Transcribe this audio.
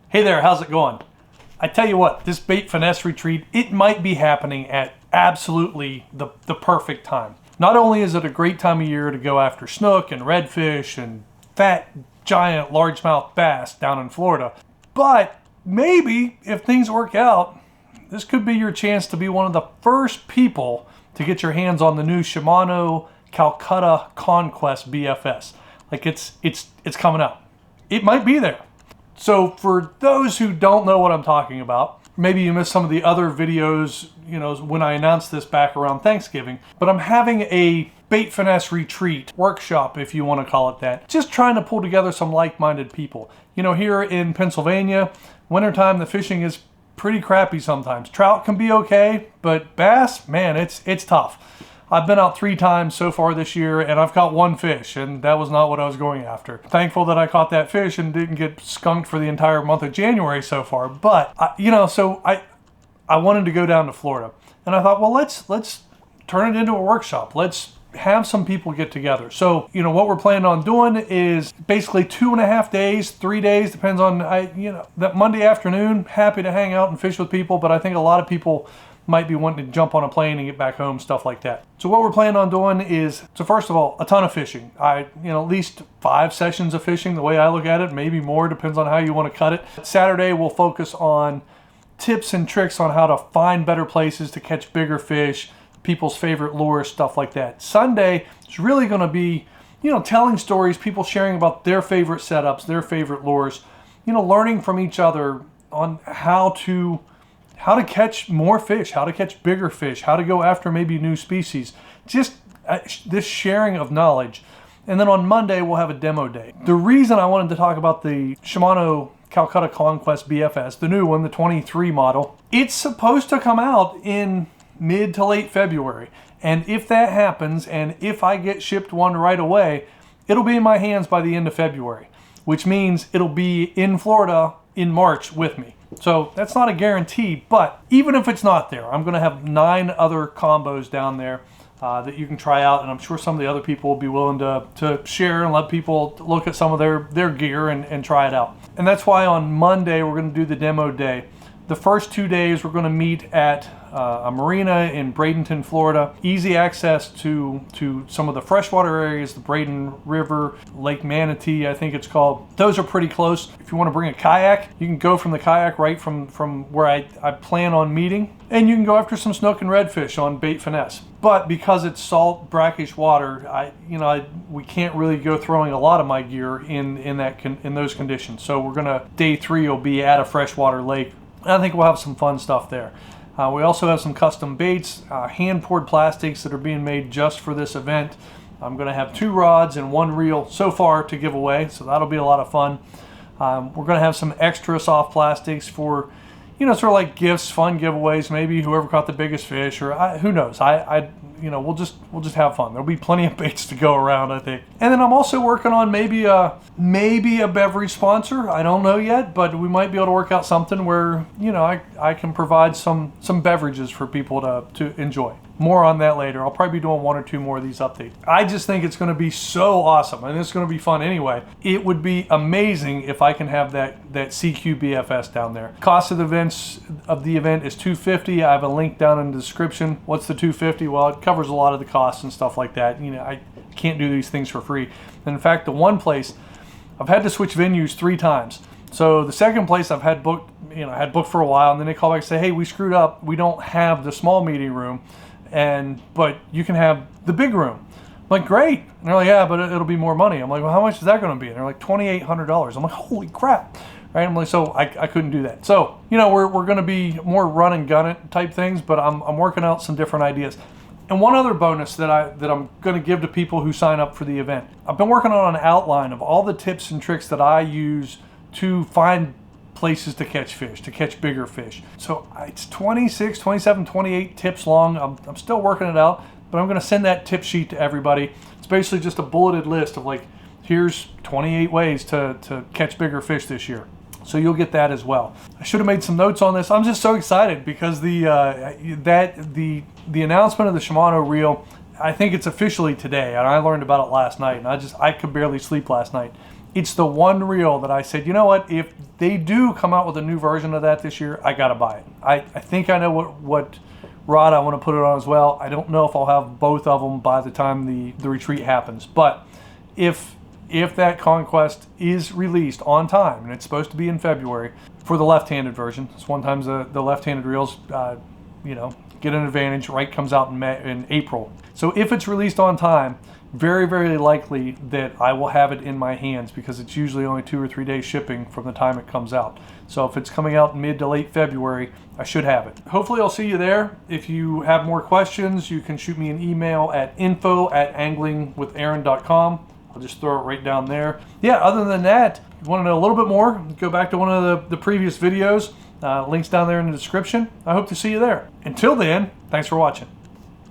Hey there, how's it going? I tell you what, this Bait Finesse retreat, it might be happening at absolutely the perfect time. Not only is it a great time of year to go after snook and redfish and fat, giant, largemouth bass down in Florida, but maybe if things work out, this could be your chance to be one of the first people to get your hands on the new Shimano Calcutta Conquest BFS. Like it's coming out. It might be there. So for those who don't know what I'm talking about, maybe you missed some of the other videos, when I announced this back around Thanksgiving, but I'm having a Bait Finesse retreat, workshop if you want to call it that. Just trying to pull together some like-minded people. Here in Pennsylvania, wintertime the fishing is pretty crappy sometimes. Trout can be okay, but bass, man, it's tough. I've been out 3 times so far this year and I've caught 1 fish, and that was not what I was going after. Thankful that I caught that fish and didn't get skunked for the entire month of January so far. But so I wanted to go down to Florida, and I thought, well, let's turn it into a workshop. Let's have some people get together. So what we're planning on doing is basically 2.5 days, 3 days, depends on that Monday afternoon. Happy to hang out and fish with people, but I think a lot of people might be wanting to jump on a plane and get back home, stuff like that. So what we're planning on doing is, first of all, a ton of fishing. At least 5 sessions of fishing, the way I look at it, maybe more, depends on how you want to cut it. Saturday, we'll focus on tips and tricks on how to find better places to catch bigger fish, people's favorite lures, stuff like that. Sunday is really going to be, telling stories, people sharing about their favorite setups, their favorite lures, learning from each other on how to catch more fish, how to catch bigger fish, how to go after maybe new species. Just this sharing of knowledge. And then on Monday, we'll have a demo day. The reason I wanted to talk about the Shimano Calcutta Conquest BFS, the new one, the 23 model, it's supposed to come out in mid to late February. And if that happens, and if I get shipped one right away, it'll be in my hands by the end of February, which means it'll be in Florida in March with me. So that's not a guarantee, but even if it's not there, I'm going to have 9 other combos down there that you can try out, and I'm sure some of the other people will be willing to share and let people look at some of their gear and try it out. And that's why on Monday we're going to do the demo day. The first 2 days we're going to meet at a marina in Bradenton, Florida. Easy access to some of the freshwater areas, the Braden River, Lake Manatee, I think it's called. Those are pretty close. If you want to bring a kayak, you can go from the kayak right from where I plan on meeting, and you can go after some snook and redfish on Bait Finesse. But because it's salt, brackish water, we can't really go throwing a lot of my gear in those conditions. So day 3 will be at a freshwater lake. I think we'll have some fun stuff there. We also have some custom baits, hand-poured plastics that are being made just for this event. I'm going to have 2 rods and 1 reel so far to give away, so that'll be a lot of fun. We're going to have some extra soft plastics for, sort of like gifts, fun giveaways, maybe whoever caught the biggest fish, or who knows. We'll just have fun. There'll be plenty of baits to go around, I think. And then I'm also working on maybe a beverage sponsor. I don't know yet, but we might be able to work out something where, I can provide some beverages for people to enjoy. More on that later. I'll probably be doing 1 or 2 more of these updates. I just think it's going to be so awesome, and it's going to be fun anyway. It would be amazing if I can have that CQ BFS down there. Cost of the event is $250. I have a link down in the description. What's the $250? Well, it covers a lot of the costs and stuff like that. I can't do these things for free. And in fact, the one place I've had to switch venues 3 times. So the second place I've had booked, had booked for a while, and then they call back and say, hey, we screwed up. We don't have the small meeting room, but you can have the big room. I'm like, great. And they're like, yeah, but it'll be more money. I'm like, well, how much is that going to be? And they're like, $2,800. I'm like, holy crap. Right? I'm like, so I couldn't do that. So, we're going to be more run and gun it type things, but I'm working out some different ideas. And one other bonus that I'm going to give to people who sign up for the event. I've been working on an outline of all the tips and tricks that I use to find places to catch fish, to catch bigger fish. So it's 26, 27, 28 tips long. I'm still working it out, but I'm going to send that tip sheet to everybody. It's basically just a bulleted list of here's 28 ways to catch bigger fish this year. So you'll get that as well. I should have made some notes on this. I'm just so excited because the announcement of the Shimano reel, I think it's officially today, and I learned about it last night, and I could barely sleep last night. it's the one reel that I said, you know what, if they do come out with a new version of that this year, I gotta buy it. I think I know what rod I want to put it on as well. I don't know if I'll have both of them by the time the retreat happens, but if that Conquest is released on time, and it's supposed to be in February for the left-handed version, sometimes the left-handed reels, you know, get an advantage. Right comes out in April. So if it's released on time, very, very likely that I will have it in my hands, because it's usually only 2 or 3 days shipping from the time it comes out. So if it's coming out mid to late February, I should have it. Hopefully I'll see you there. If you have more questions, you can shoot me an email at info@anglingwithaaron.com. I'll just throw it right down there. Yeah, other than that, if you want to know a little bit more, go back to one of the previous videos. Links down there in the description. I hope to see you there. Until then, thanks for watching.